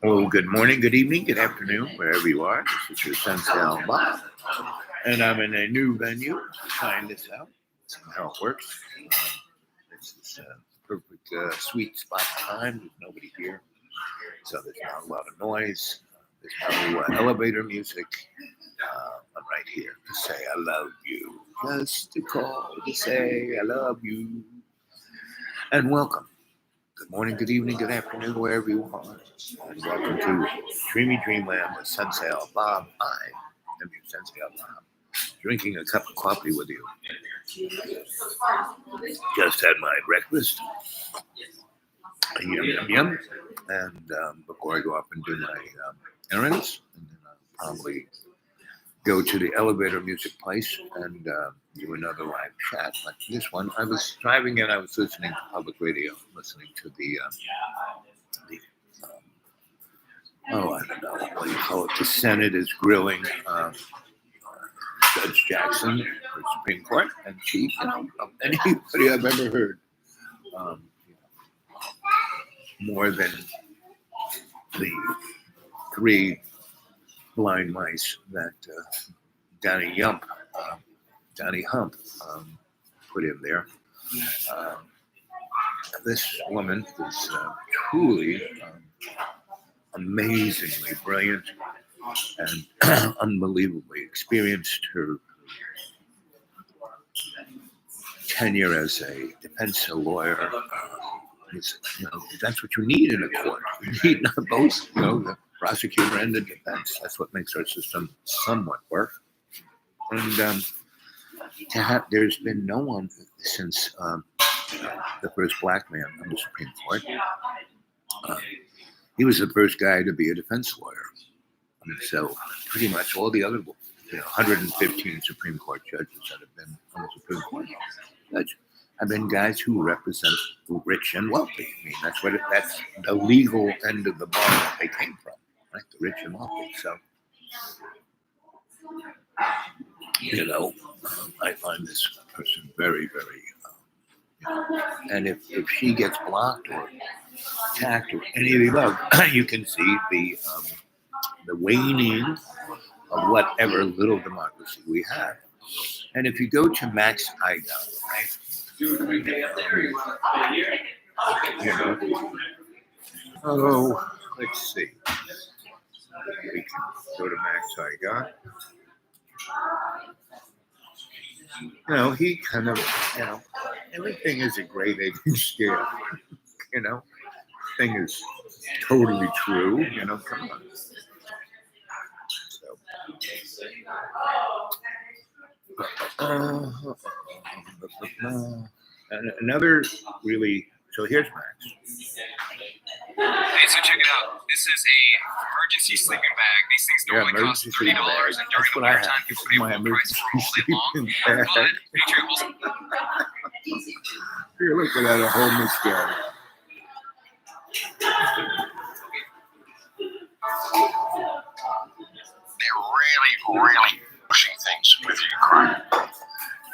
Oh, good morning, good evening, good afternoon, wherever you are. This is your Sensei Bob, and I'm in a new venue trying this out. See how it works. This is perfect sweet spot time. There's nobody here, so there's not a lot of noise. There's no elevator music. I'm right here to say I love you. Just to call to say I love you. And welcome. Good morning, good evening, good afternoon, wherever you are. And welcome to Dreamy Dreamland with Sensei Bob. I am your Sensei Bob, drinking a cup of coffee with you. Just had my breakfast. Yum, yum, yum. And before I go up and do my errands, and then I'll probably go to the elevator music place and do another live chat like this one. I was driving and I was listening to public radio, listening to the I don't know, what do you call it? The Senate is grilling Judge Jackson for Supreme Court, and she, anybody I've ever heard more than the three blind mice that Danny Hump put in there. This woman is truly amazingly brilliant and unbelievably experienced. Her tenure as a defense lawyer is, that's what you need in a court. You need both, the prosecutor and the defense. That's what makes our system somewhat work. And there's been no one since the first black man on the Supreme Court. He was the first guy to be a defense lawyer. And so pretty much all the other 115 Supreme Court judges that have been on the Supreme Court have been guys who represent the rich and wealthy. I mean, that's the legal end of the bar that they came from, right? The rich and wealthy. So, I find this person very, very, and if she gets blocked or attacked or any of the above, you can see the waning of whatever little democracy we have. And if you go to Max Iga, right? Let's see. We can go to Max Iga. He kind of, everything is a grade 8 scale. Thing is totally true. Come on. And another really. So here's Max. Hey, so check it out. This is a emergency sleeping bag. These things normally cost $30, and during the winter time, people pay full price for all day long. But make sure you hold. Here, look at that, a homeless guy. They're really pushing things with Ukraine.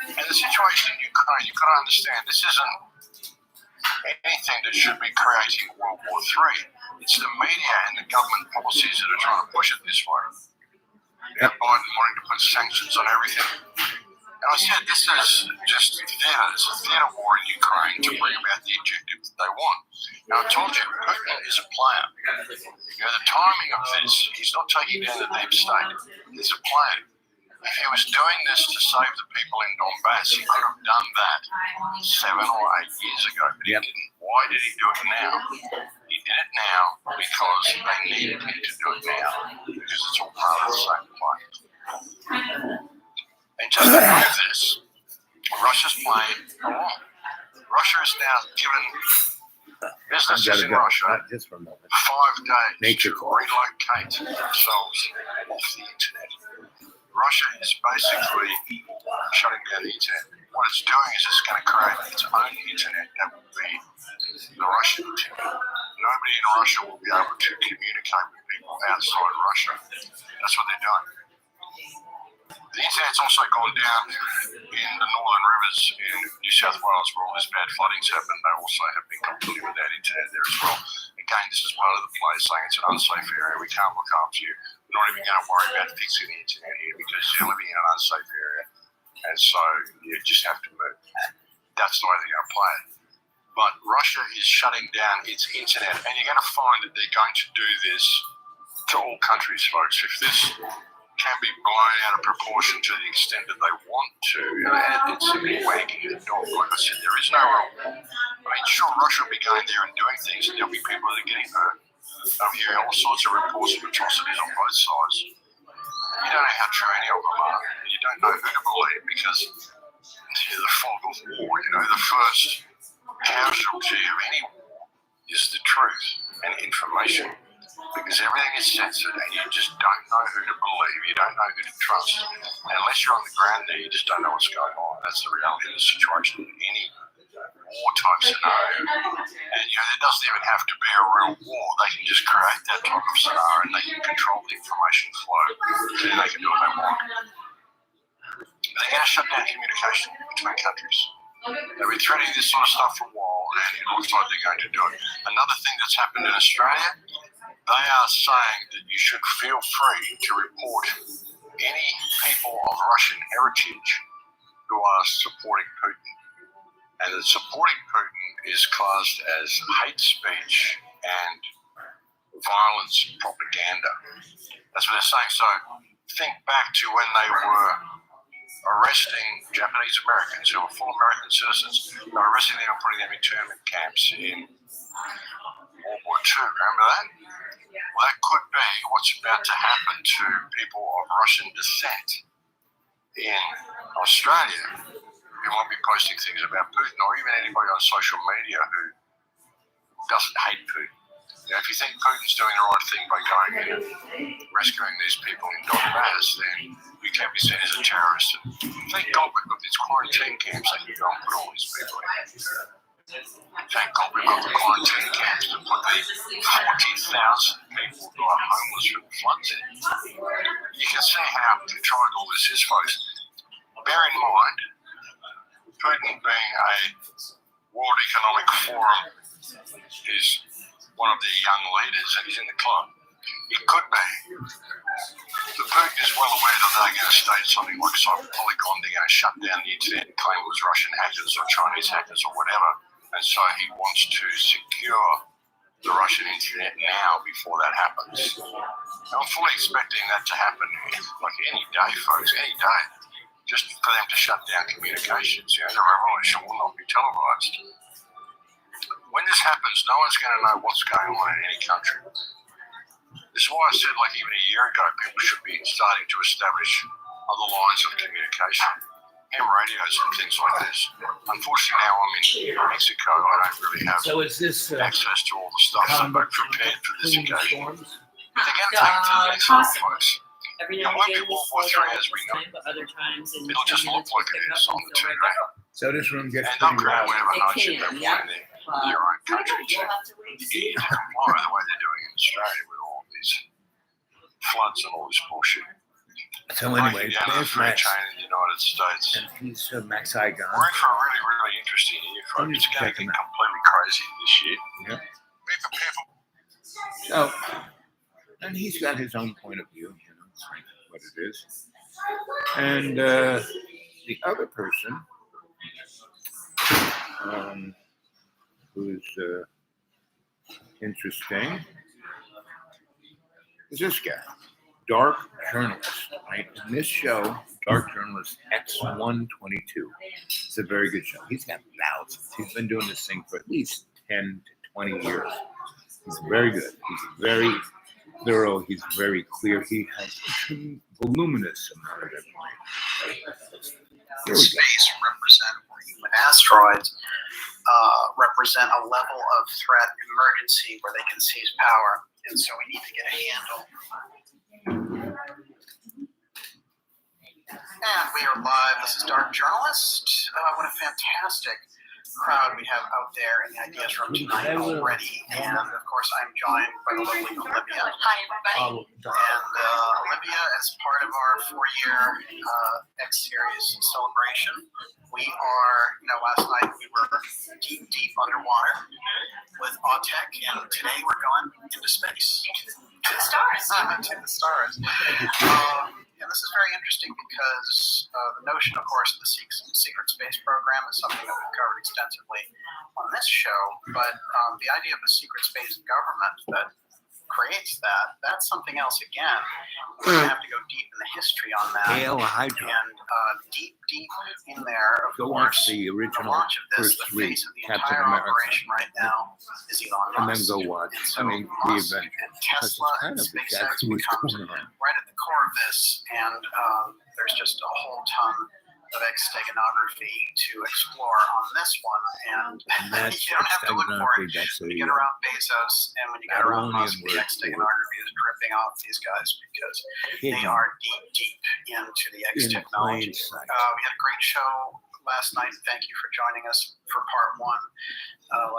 And the situation in Ukraine, you've got to understand, this isn't anything that should be creating World War III. It's the media and the government policies that are trying to push it this way. Biden wanting to put sanctions on everything. And I said, this is just theater. It's a theater war in Ukraine to bring about the objective that they want. Now, I told you, Putin is a player. The timing of this, he's not taking down the deep state. He's a player. If he was doing this to save the people in Donbass, he could have done that 7 or 8 years ago, but he didn't. Why did he do it now? He did it now because they needed him to do it now, because it's all part of the same play. And just to prove this, Russia's playing along. Russia is now given businesses in Russia just for a moment. 5 days to relocate themselves off the internet. Russia is basically shutting down the internet. What it's doing is it's going to create its own internet that will be the Russian internet. Nobody in Russia will be able to communicate with people outside Russia. That's what they're doing. The internet's also gone down in the northern rivers in New South Wales where all this bad flooding's happened. They also have been completely without internet there as well. Again, this is part of the play saying it's an unsafe area. We can't look after you. We're not even going to worry about fixing the internet here because you're living in an unsafe area. And so you just have to move. That's the way they're going to play it. But Russia is shutting down its internet, and you're going to find that they're going to do this to all countries, folks. If this can be blown out of proportion to the extent that they want to, it's simply wagging the dog. Like I said, there is no rule. I mean, sure, Russia will be going there and doing things, and there'll be people that are getting hurt. I'm hearing all sorts of reports of atrocities on both sides. You don't know how true any of them are. You don't know who to believe because the fog of war, the first casualty of any war is the truth and information, because everything is censored and you just don't know who to believe, you don't know who to trust. And unless you're on the ground there, you just don't know what's going on. That's the reality of the situation in any war type scenario. And there doesn't even have to be a real war. They can just create that type of scenario and they can control the information flow, so they can do what they want. They're going to shut down communication between countries. They've been threatening this sort of stuff for a while, and it looks like they're going to do it. Another thing that's happened in Australia, they are saying that you should feel free to report any people of Russian heritage who are supporting Putin. And that supporting Putin is classed as hate speech and violence propaganda. That's what they're saying. So think back to when they were arresting Japanese Americans who were full American citizens. They were arresting them and putting them in internment camps in World War II. Remember that? Well, that could be what's about to happen to people of Russian descent in Australia who might be posting things about Putin, or even anybody on social media who doesn't hate Putin. If you think Putin's doing the right thing by going in and rescuing these people in Donbass, then you can be seen as a terrorist. And thank God we've got these quarantine camps that you go and put all these people in. Thank God we've got the quarantine camps to put the 40,000 people who are homeless from the floods in. You can see how contrived all this is, folks. Bear in mind, Putin being a World Economic Forum is one of the young leaders, and he's in the club. It could be that Putin is well aware that they're going to state something like Cyber Polygon, they're going to shut down the internet and claim it was Russian hackers or Chinese hackers or whatever, and so he wants to secure the Russian internet now before that happens. And I'm fully expecting that to happen like any day, folks, any day. Just for them to shut down communications. The revolution will not be televised. When this happens, no one's going to know what's going on in any country. This is why I said, like even a year ago, people should be starting to establish other lines of communication, ham radios and things like this. Unfortunately, now I'm in Mexico. I don't really have access to all the stuff, so I'm prepared for this occasion. But they're going to take it to the next level, folks. Every It now won't and be again, World War III as we know. but other times in It'll just look like it is on the TV. So this room gets And they'll pretty create loud. whatever It hardship can, they yeah. want in their own country to comply the way they're doing in Australia with all these floods and all this bullshit. So anyway, Breaking down the there's food Max, chain in the United States. and he's Max Igon. We're in for a really, really interesting year, folks. It's going to get completely crazy this year. Yep. Be prepared for. So, and he's got his own point of view, it's like what it is. And the other person, who's interesting, is this guy, Dark Journalist, right? In this show, Dark Journalist X122. It's a very good show. He's got thousands. He's been doing this thing for at least 10 to 20 years. He's very good. He's very thorough. He's very clear. He has a voluminous amount of information. Here we go. Space represent, or human asteroids represent a level of threat emergency where they can seize power, and so we need to get a handle. And we are live. This is Dark Journalist. What a fantastic crowd we have out there in the ideas room tonight already. And of course, I'm joined by the lovely Olivia. Hi, everybody. And Olivia, as part of our 4-year X Series celebration, we are, last night we were deep, deep underwater with Autech, and today we're going into space. To the stars. To the stars. And this is very interesting because the notion, of course, of the secret space program is something that we've covered extensively on this show, but the idea of a secret space government that creates that's something else again. We're going to have to go deep in the history on that. Hail Hydra. And deep in there, of Go course, watch the the original launch of this, first the three face of the Captain entire America. operation right now is Elon And then Musk. go watch, And so the Musk event. and Because it's Tesla kind and of SpaceX exactly what's becomes going on. right at the core of this, and there's just a whole ton of extegonography to explore on this one, and And that's you don't have to look for it. that's When a you get around Bezos and when you get around Babylonian Musk, the word extegonography is dripping off these guys because they hidden are deep into the X in technology. plain sight. We had a great show last night. Thank you for joining us for part 1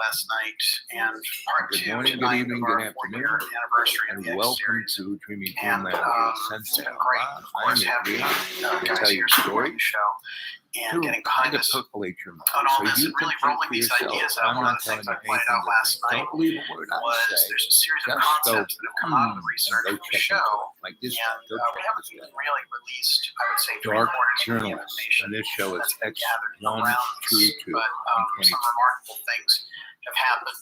last night, and part Good 2 morning, good tonight evening, of our good 4-year afternoon, anniversary of and the X welcome series. to Dreamy And Dreamland. it's Sense been great, of course, having guys tell here you supporting stories the show and to getting kind behind of us percolate your mind. on all So this you and can really think rolling for these yourself. ideas out. I'm One of not the things telling I you pointed anything out last that night don't believe a word I was say. there's a series of Just go, concepts that have come out of the research go of the check show, into it. Like this, and go we check haven't this out. really released, I would say, Dark 3/4 of the journalists, information and this show is that's been gathered around X122 this, but on some 22. remarkable things have happened.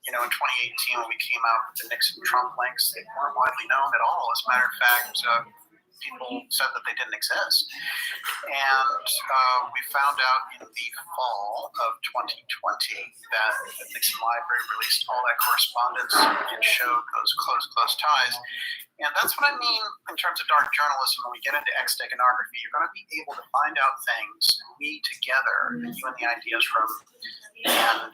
In 2018 when we came out with the Nixon-Trump links, they weren't widely known at all. As a matter of fact, people said that they didn't exist. And we found out in the fall of 2020 that the Nixon Library released all that correspondence and showed those close ties. And that's what I mean in terms of dark journalism. When we get into extegonography, you're going to be able to find out things, weave together, you and the ideas from, and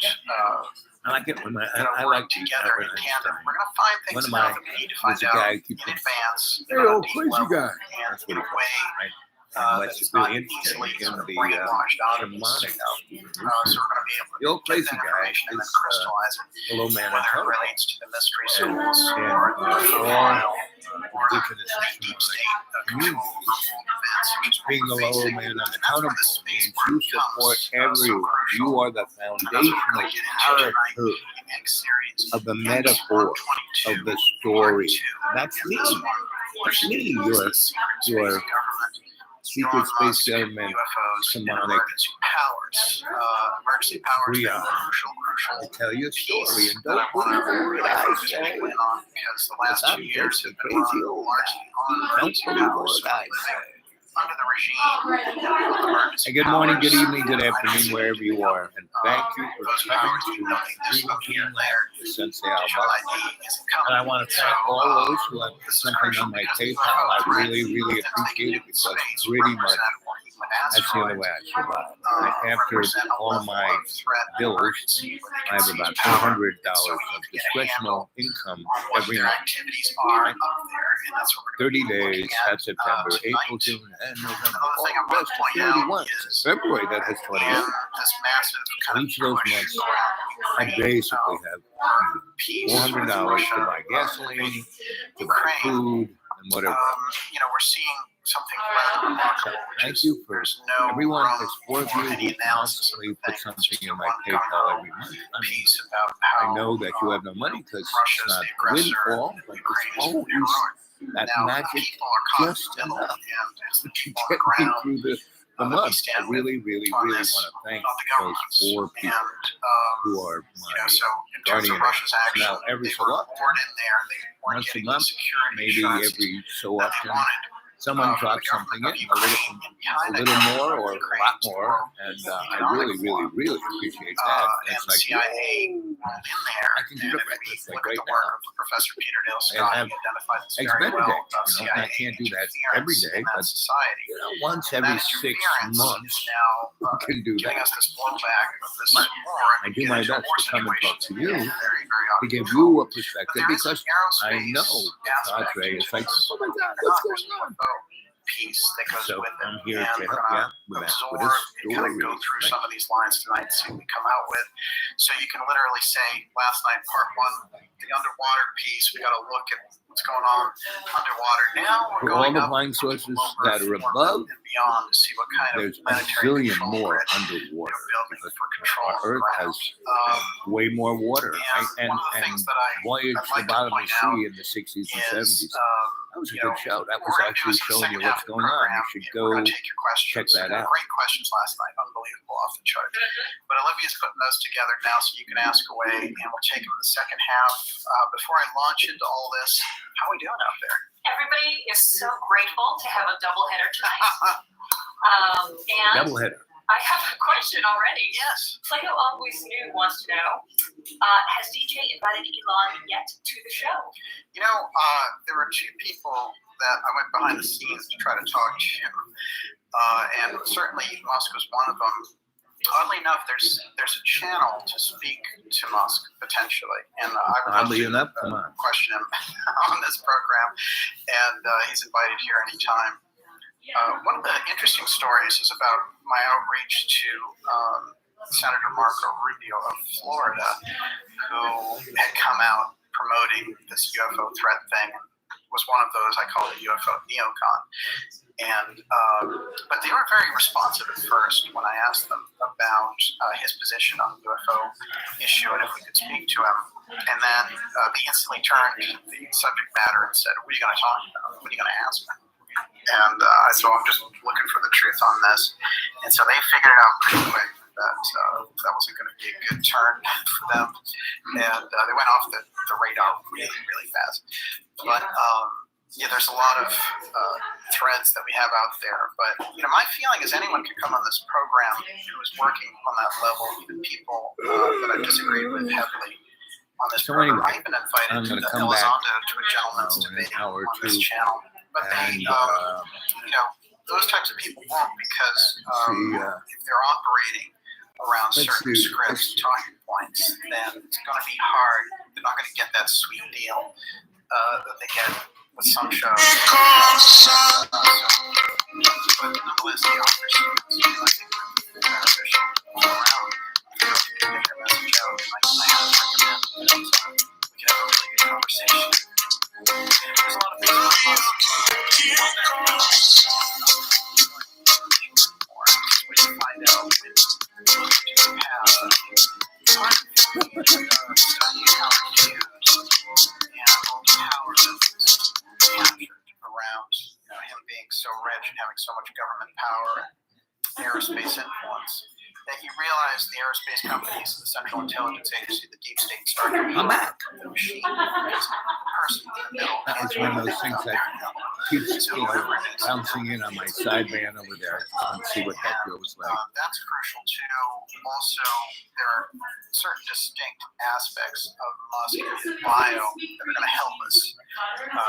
I like it when I work like together in tandem. We're going to find things One of now my- that we need to find there's a out guy in who keeps advance. Hey, on a old deep crazy level, guy. And That's in what a he way right? And what's that's not really interesting easily in sort of the brainwashed out of us. shamanic So we're going to be able to the old get crazy that guy information and then is crystallize it, the low man whether it Antonio. relates to the mystery And- schools and, or uh, the all, file or indigenous the and deep shamanic state control over world events, which is what being the we're lower facing. man And that's where unaccountable the space means work you support becomes so everyone. crucial. You are the foundational character X series of the and metaphor 122 of the story. part 2. That's And me. this one, of course, That's me. is You're the secret space government. secret Elon space Musk, government. UFOs, and shamanic emergency powers. Emergency powers We are are. crucial I tell you a piece story and that I don't want to believe a really word I focus say. in on because the last I'm 2 years just a have been crazy run old largely on Don't emergency believe a powers. word I Living say. under the regime of emergency And good morning, good powers. evening, good I don't afternoon, see wherever you are. And thank you for those coming powers to doing nothing. There's Dream nothing here Dream and there. Land with Sensei Digital Alba. ID isn't coming. And I want to thank So, all those who have put this is something crucial on my because PayPal. the I threat really, really that they can appreciate do it in because space pretty much represent or human that's the only asteroids, way I survive. After represent a all level my of threat and bills, emergency where they I can have seize about power. $400 So we of need to get a handle discretional income on what every their month. activities are up there, and that's what we're 30 going to be days, looking at that's September, April, tonight. June, and November. Another thing I Oh, want that's to point out 31. is February, that has in 28. this massive kind of Each of those push months, around I Ukraine, basically have peace $400 with to Russia, buy gasoline, to buy Ukraine, food, and whatever. we're seeing something rather remarkable. Which Thank is you for there's no everyone. room There's 4 of for you any who analysis of constantly the put thing. It's something just in a my one PayPal governmental every month. I mean, piece about how I know that you have no money because it's Russia's not the aggressor, windfall, but Ukraine it's is the always heroic. that Now, magic people are caught just in the middle, enough and it's the to people on get the me ground through the that we month. I stand really, really, on really this, want to thank not the those governments. 4 And, people who are my so in terms guardian of Russia's action, Now, every they so were often, poured in there. They weren't once a getting month, the security maybe assurances every so that often, they wanted. someone from drops the something government in, of a little, Ukraine and behind a that little government more of or a Ukraine lot to more, and I really, really, really appreciate that. and It's the like, CIA rolled in there. I can do and the if we breakfast, like look at right the work now. of Professor Peter Dale And Scott, have he identified this Eggs very well Benedict, about and CIA I can't do that every day, in that but society. once And every that 6 interference months, is now I can do giving that. us this blowback of this But war. I do my best to come and talk to you, Very, very to give uncontrolled. you a But perspective, there is because an I aerospace know aspect Padre to is like, this. oh my God, They're what's not just going on? UFO. piece that goes So with it. I'm here And to we're help you gonna out with that. absorb With this and kind of story, go through right? some of these lines tonight and see what we come out with. So you can literally say, last night, part one, the underwater piece, we got to look at what's going on underwater. Now we're For all going the up flying sources lower, that are forward, above, and beyond to see what kind of there's a planetary zillion control more grid underwater. they're building Because for control our of the Earth ground. has way more water, right? And one of the things that I Voyage I'd to the like to bottom of point the out sea in the 60s and is, 70s. That was a you good know, show. That what was we're gonna do actually is in the showing you second what's half of the going on. You program, should we're go gonna take your questions. check that out. Great questions last night, unbelievable, off the chart. But Olivia's putting those together now, so you can ask away, and we'll take them in the second half. Before I launch into all this, how are we doing out there? Everybody is so grateful to have a doubleheader tonight. And Doubleheader. I have a question already. Yes. Plato Always New wants to know, has DJ invited Elon yet to the show? You know, there were two people that I went behind the scenes to try to talk to, and certainly Musk was one of them. Oddly enough, there's a channel to speak to Musk potentially, and I would love Oddly to enough, come on. question him on this program, and he's invited here anytime. One of the interesting stories is about my outreach to Senator Marco Rubio of Florida, who had come out promoting this UFO threat thing, and was one of those I call the UFO neocon. And but they were very responsive at first when I asked them about his position on the UFO issue and if we could speak to him. And then they instantly turned the subject matter and said, "What are you going to talk about? What are you going to ask me?" And so I'm just looking for the truth on this. And so they figured it out pretty quick that that wasn't going to be a good turn for them. And they went off the radar really, really fast. But yeah, there's a lot of threads that we have out there. But, you know, my feeling is anyone can come on this program who is working on that level, even people that I disagreed with heavily on this program. Anyway, I've been invited I'm to gonna the come back, Elizondo to a gentleman's in an debate hour or on this two, channel. But they, and you know, those types of people won't because if they're operating around certain scripts, talking points, then it's going to be hard. They're not going to get that sweet deal that they get with some shows. But nonetheless, the opportunity I think would be beneficial all around. Get your message out. I highly recommend that we can have a really good conversation. There's a lot of things about us. We can find out look into the past. Studying how it's used and all the power that's captured around him being so rich and having so much government power and aerospace influence. That he realized the aerospace companies, the Central Intelligence Agency, the Deep State started I'm back. the machine because the person in the middle. That was one of those things that keeps bouncing in on my sideband over there. I just want to see what that feels like. That's crucial too. Also, there are certain distinct aspects of Musk and his bio that are going to help us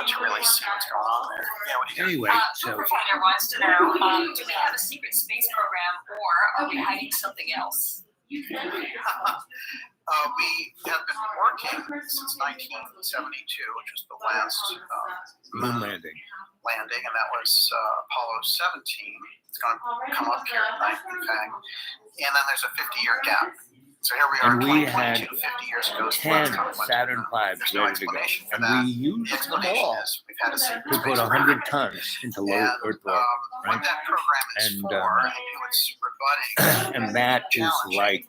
to really see what's going on there. Yeah, what do you Anyway, so Superfighter wants to know, do we have a secret space program or are we hiding something else? We have been working since 1972, which was the last moon landing. and that was Apollo 17. It's going to come up here tonight, in fact. And then there's a 50-year gap. So here we are, And we 2022, had 50 years ago. 10 Saturn V's There's no ready to go. explanation for And that. we The used them explanation all is we've had a secret to put space 100 program. tons into low And Earth orbit, what right? that program is And, for, and it's rebutting And that is like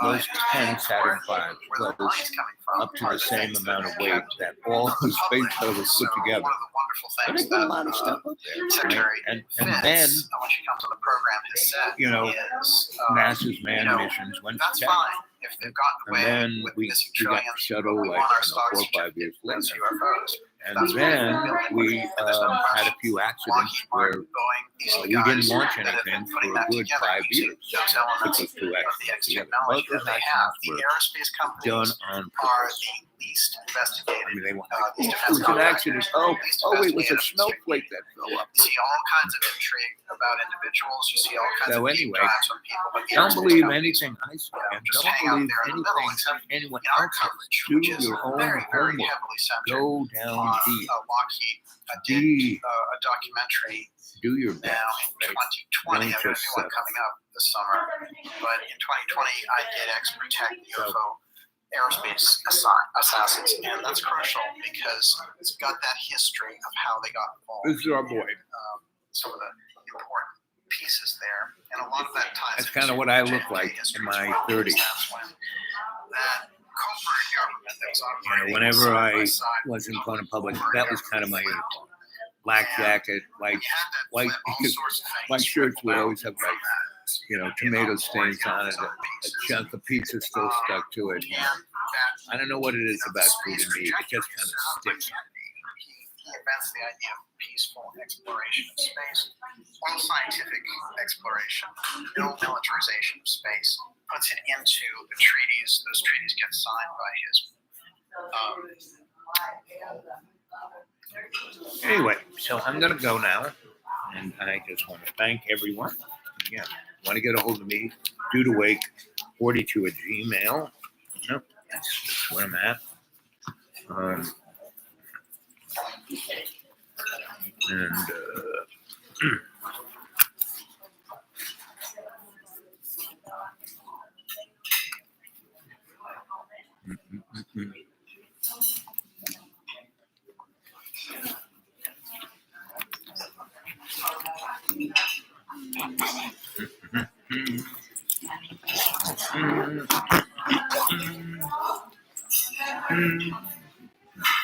those and 10 Saturn where V's the was money's coming from up to are the same things amount that of are weight kept that all from the the space public. shuttles So put together. one of the wonderful And things they put a that lot of stuff up there, right? Secretary And Fitz, then, when she comes on the program, has said you know, is, NASA's manned you know, missions went to that's Saturn. fine if they've gotten And away then with we missing got the trillions. shuttle We like want our 4 or stocks 5 years against later. UFOs. And then we had a few accidents Lockheed where Martin, Boeing, these are the we guys didn't launch that have anything been putting for a that good together 5 using years. those elements Took us 2 of the X together. technology Both that they those have. actions The were aerospace done companies on are purpose. the least I investigated. mean, they want. These It defense was an accident. contractors, Oh, wait, it was a least investigated. snowflake that fell up. You see all kinds of intrigue about individuals. You see all kinds So of deep anyway, dives on people. But the Don't aerospace believe companies, anything I say, and just don't hang out believe there in the middle, anything except anyone in our else says. coverage, Do which is your own very, very homework. heavily centered Go down on deep. Lockheed. Did Be- a documentary Do your now best. in Right? 2020. Don't I've got a just new one settle. coming up this summer. But in 2020, I did Expert Tech UFO aerospace assassins. And that's crucial because it's got that history of how they got involved. This is our boy. Some of the important pieces there. And a lot of that ties That's kind of what I look like in my 30s. That's when that covert government that was operating Whenever side by I side was in front of public, covert that was government kind of my flip. uniform. Black jacket, white, You had that white. flip, all sorts of things My shirts would rippled always out have like, tomato stains on it. A chunk of pizza still stuck to it. I don't know what it is about food and meat. It just kind of sticks. He invents the idea of peaceful exploration of space, all scientific exploration, no militarization of space, puts it into the treaties. Those treaties get signed by his. Anyway, so I'm going to go now. And I just want to thank everyone. Again, want to get a hold of me, dudewake42 at Gmail. Nope, that's where I'm at.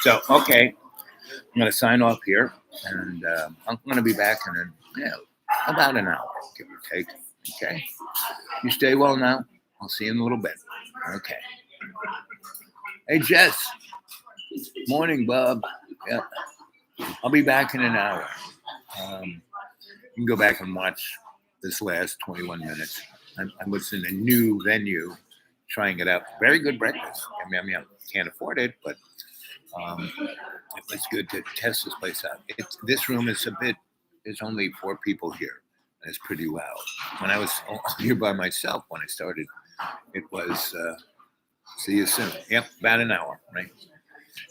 So, okay, I'm going to sign off here, and I'm going to be back in about an hour, give or take. Okay, you stay well now. I'll see you in a little bit. Okay. Hey, Jess. Morning, Bob. Yeah, I'll be back in an hour. You can go back and watch this last 21 minutes. I was in a new venue, trying it out. Very good breakfast. I mean, I can't afford it, but it was good to test this place out. This room is there's only 4 people here, and it's pretty loud. When I was here by myself when I started, it was, see you soon. Yep, about an hour, right?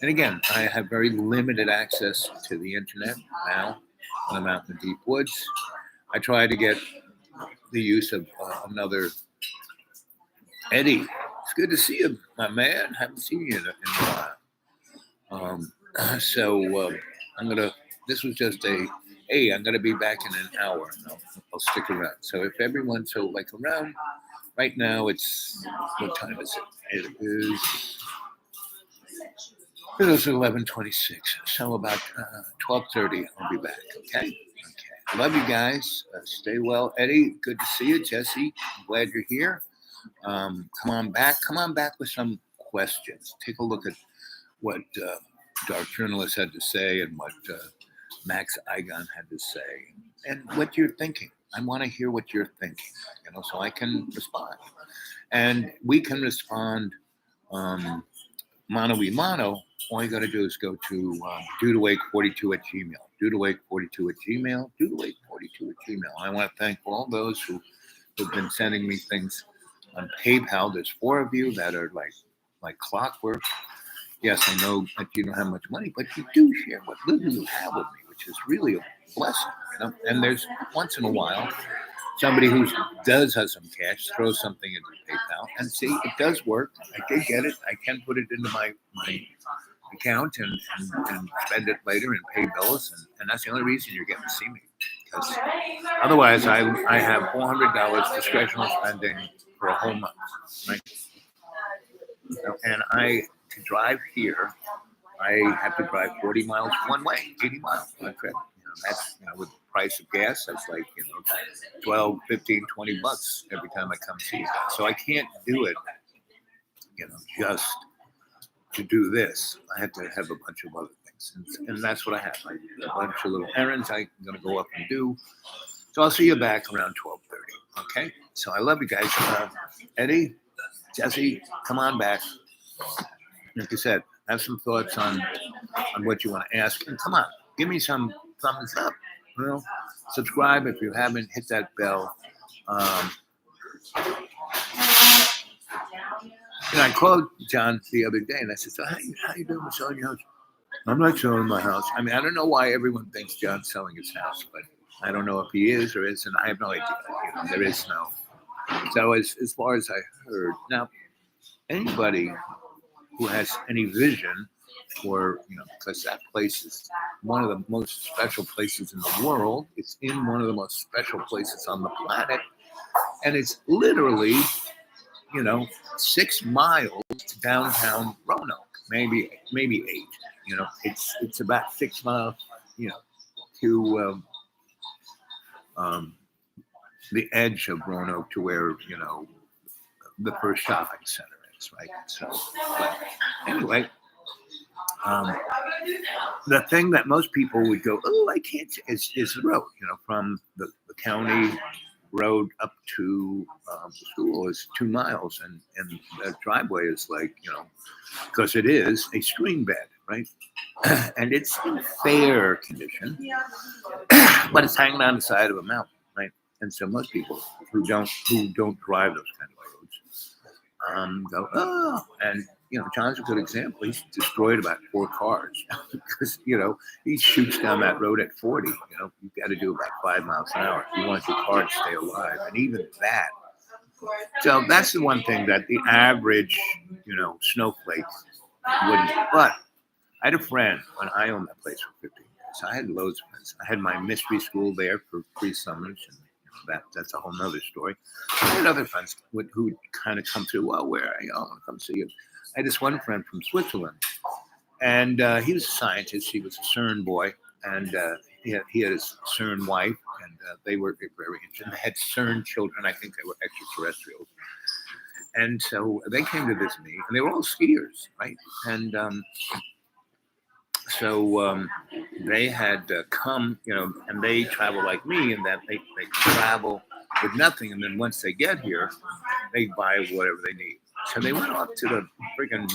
And again, I have very limited access to the internet now when I'm out in the deep woods. I try to get the use of another Eddie. It's good to see you, my man. Haven't seen you in a while. This was just hey, I'm gonna be back in an hour. I'll stick around. So if everyone's around, right now what time is it? It is 11:26. So about 12:30, I'll be back. Okay. Love you guys. Stay well, Eddie. Good to see you, Jesse. I'm glad you're here. Come on back. Come on back with some questions. Take a look at what Dark Journalist had to say and what Max Igon had to say and what you're thinking. I want to hear what you're thinking, so I can respond. And we can respond mano a mano. All you got to do is go to dudewake42 at Gmail. Dudewake42 at Gmail. Dudewake42 at Gmail. I want to thank all those who have been sending me things on PayPal. There's 4 of you that are like clockwork. Yes, I know that you don't have much money, but you do share what little you have with me, which is really a blessing. And there's once in a while somebody who does have some cash throws something into PayPal, and see, it does work. I did get it. I can put it into my account and spend it later and pay bills, and that's the only reason you're getting to see me. Because otherwise, I have $400 discretionary spending for a whole month, right? And to drive here, I have to drive 40 miles one way, 80 miles one trip. That's with the price of gas, that's like 12, 15, 20 bucks every time I come see you guys. So I can't do it, just to do this. I have to have a bunch of other things, and that's what I have. A bunch of little errands I'm going to go up and do. So I'll see you back around 12:30. Okay. So I love you guys. Eddie, Jesse, come on back. Like I said, have some thoughts on what you want to ask, and come on, give me some thumbs up. You know, subscribe if you haven't. Hit that bell. I called John the other day, and I said, "So how you doing with selling your house?" I'm not selling my house. I mean, I don't know why everyone thinks John's selling his house, but I don't know if he is or isn't. I have no idea. There is no. So as far as I heard, now anybody who has any vision, or because that place is one of the most special places in the world. It's in one of the most special places on the planet, and it's literally 6 miles to downtown Roanoke, maybe 8. It's about 6 miles, to the edge of Roanoke, to where the first shopping center is, right? So, but anyway, the thing that most people would go, "Oh, I can't," is the road. From the county road up to the school is 2 miles, and the driveway is like, because it is a stream bed, right? And it's in fair condition, but it's hanging on the side of a mountain, right? And so most people who don't drive those kind of roads go, "Oh," and John's a good example. He's destroyed about 4 cars because he shoots down that road at 40. You've got to do about 5 miles an hour if you want your car to stay alive, and even that. So that's the one thing that the average snowflake wouldn't. But I had a friend when I owned that place for 15 years. I had loads of friends. I had my mystery school there for 3 summers, and that's a whole nother story. I had other friends who kind of come through. "Well, where are you? I want to come see you." I had this one friend from Switzerland, and he was a scientist. He was a CERN boy, and he had his CERN wife, and they were very interested. They had CERN children. I think they were extraterrestrials. And so they came to visit me, and they were all skiers, right? And so they had come, and they travel like me, in that they travel with nothing, and then once they get here, they buy whatever they need. So they went off to the freaking,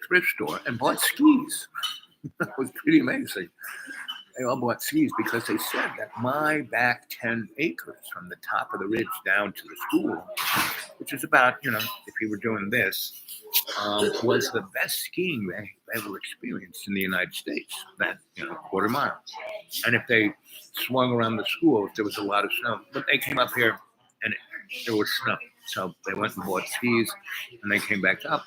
thrift store and bought skis. It was pretty amazing. They all bought skis because they said that my back 10 acres from the top of the ridge down to the school, which is about, if you were doing this, was the best skiing they ever experienced in the United States, that, quarter mile. And if they swung around the school, if there was a lot of snow, but they came up here and there was snow. So they went and bought skis, and they came back up.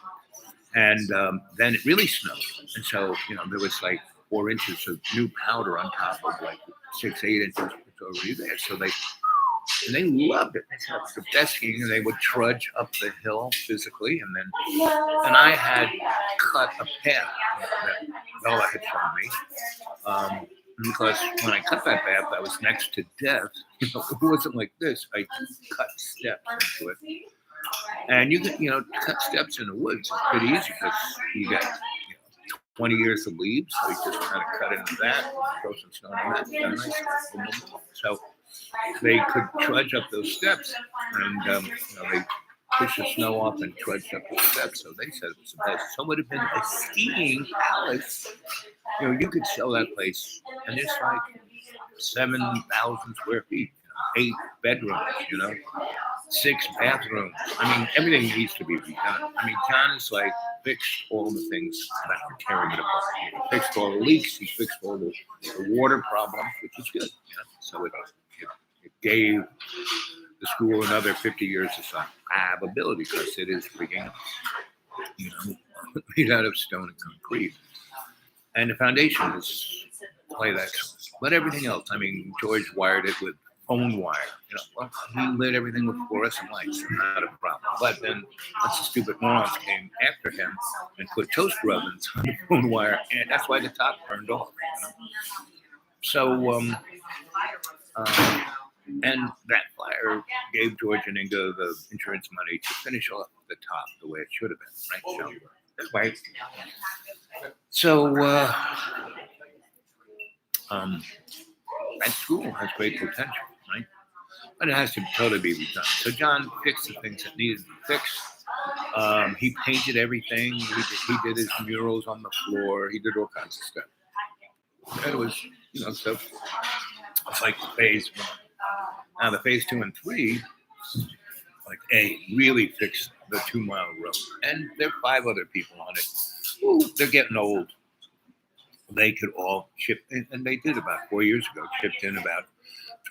And then it really snowed. And so, there was like 4 inches of new powder on top of like 6, 8 inches already there. So they loved it. They said it was the best skiing, and they would trudge up the hill physically. And I had cut a path that Bella had shown me. Because when I cut that path, I was next to death. It wasn't like this. I cut steps into it. And you can, cut steps in the woods. It's pretty easy because you got 20 years of leaves. So you just kind of cut into that, throw some snow on that. Nice. So they could trudge up those steps, and they pushed the snow off and trudged up the steps. So they said it was the best. So it would have been a skiing palace. You could sell that place, and it's like 7,000 square feet, 8 bedrooms, 6 bathrooms. I mean, everything needs to be redone. I mean, John is like fixed all the things that were tearing it apart. He fixed all the leaks. He fixed all the water problems, which is good. So it gave the school another 50 years of survivability, because it is freaking, made out of stone and concrete. And the foundation is quite excellent. But everything else, I mean, George wired it with phone wire. He lit everything with fluorescent lights, not a problem. But then lots of stupid morons came after him and put toaster ovens on the phone wire, and that's why the top burned off. So, and that fire gave George and Inga the insurance money to finish off the top the way it should have been, right? So, right. So, that school has great potential, right? But it has to totally be redone. So John fixed the things that needed to be fixed. He painted everything. He did his murals on the floor. He did all kinds of stuff. And it was, so it's like phase one. Now the phase 2 and 3, like really fixed the 2 mile road. And there are 5 other people on it. Ooh, they're getting old. They could all chip in, and they did about 4 years ago, chipped in about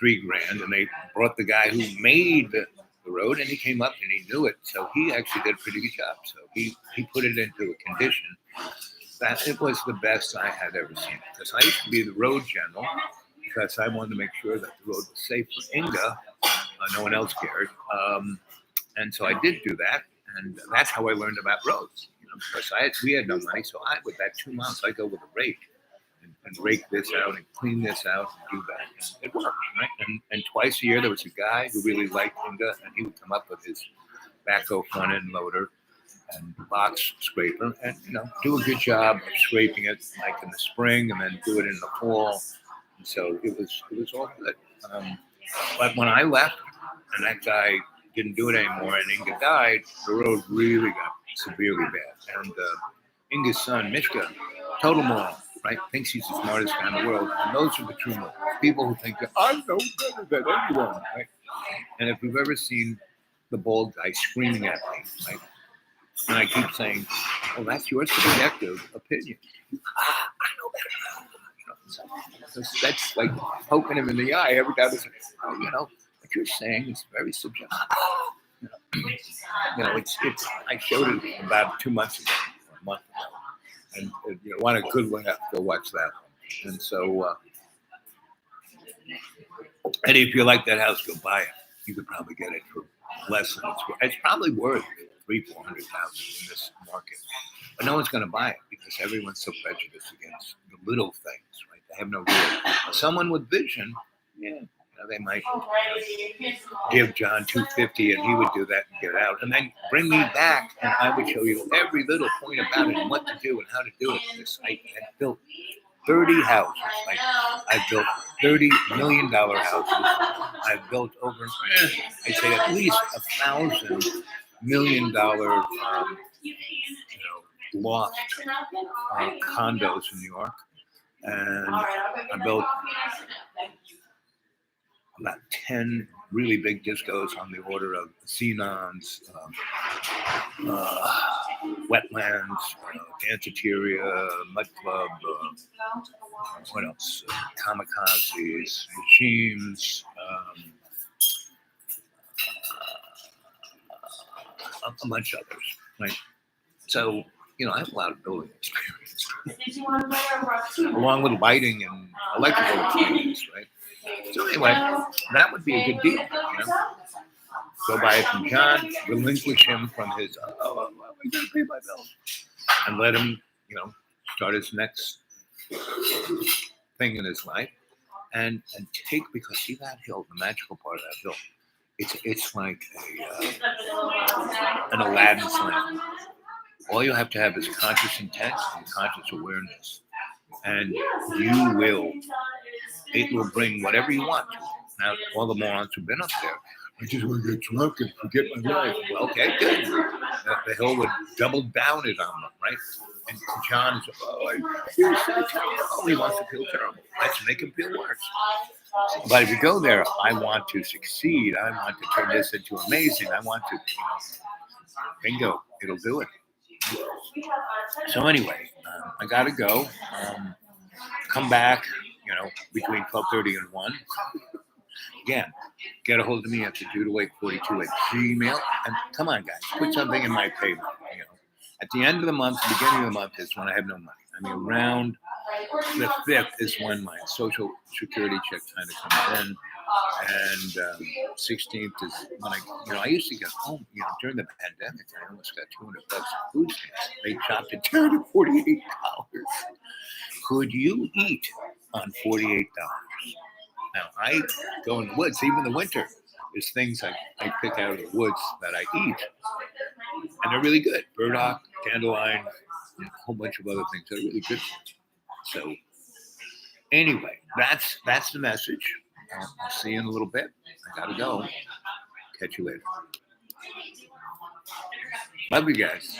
$3,000, and they brought the guy who made the road, and he came up and he knew it, so he actually did a pretty good job. So he put it into a condition that it was the best I had ever seen. Because I used to be the road general, because I wanted to make sure that the road was safe for Inga. No one else cared, and so I did do that, and that's how I learned about roads. Because we had no money, so with that 2 months, I go with a rake and rake this out and clean this out and do that. And it worked, right? And twice a year, there was a guy who really liked Inga, and he would come up with his backhoe front end loader and box scraper, and do a good job of scraping it, like in the spring, and then do it in the fall. And so it was all good. But when I left, and that guy didn't do it anymore, and Inga died, the road really got severely bad. And Inga's son, Mishka, total moron, right? Thinks he's the smartest guy in the world. And those are the true morons. People who think that I'm no better than anyone, right? And if you've ever seen the bald guy screaming at me, right? And I keep saying, well, that's your subjective opinion. I know better. That's like poking him in the eye every time. What you're saying is very subjective. It's. I showed it about 2 months ago, or a month ago, and want a good one, have to go watch that one. And so, and if you like that house, go buy it. You could probably get it for less than it's worth. It's probably worth $300,000-400,000 in this market, but no one's going to buy it because everyone's so prejudiced against the little things, right? They have no real. Someone with vision, yeah. They might give John $250 and he would do that and get out, and then bring me back, and I would show you every little point about it and what to do and how to do it. I had built 30 houses. I built $30 million houses. I built over, I'd say at least $1,000 million loft condos in New York, and I built about 10 really big discos on the order of Xenons, Wetlands, Danceteria, Mud Club, what else? Kamikazes, Regimes, a bunch of others, right? So, I have a lot of building experience, along with lighting and electrical experience, right? So anyway, that would be a good deal. Go buy it from John, relinquish him from his, I got to pay my bills, and let him, start his next thing in his life, and take, because see that hill, the magical part of that hill, it's like an Aladdin's lamp. All you have to have is conscious intent and conscious awareness, and it will bring whatever you want. Now, all the morons who've been up there, I just want to get drunk and forget my life. Well, okay, good. The hill would double down it on them, right? And John's, he wants to feel terrible. Let's make him feel worse. But if you go there, I want to succeed. I want to turn this into amazing. I want to, bingo, it'll do it. So anyway, I got to go. Come back, between 12:30 and 1. Again, get a hold of me at the judawake42@gmail. And come on, guys, put something in my payment. At the end of the month, the beginning of the month is when I have no money. I mean, around the 5th is when my Social Security check kind of comes in. And 16th is when I used to get home, during the pandemic, I almost got $200 in food stamps. They chopped it down to $48. Could you eat on $48? Now, I go in the woods, even in the winter, there's things I pick out of the woods that I eat, and they're really good. Burdock, dandelion, and a whole bunch of other things that are really good. So Anyway, that's the message. I'll see you in a little bit. I gotta go. Catch you later. Love you guys.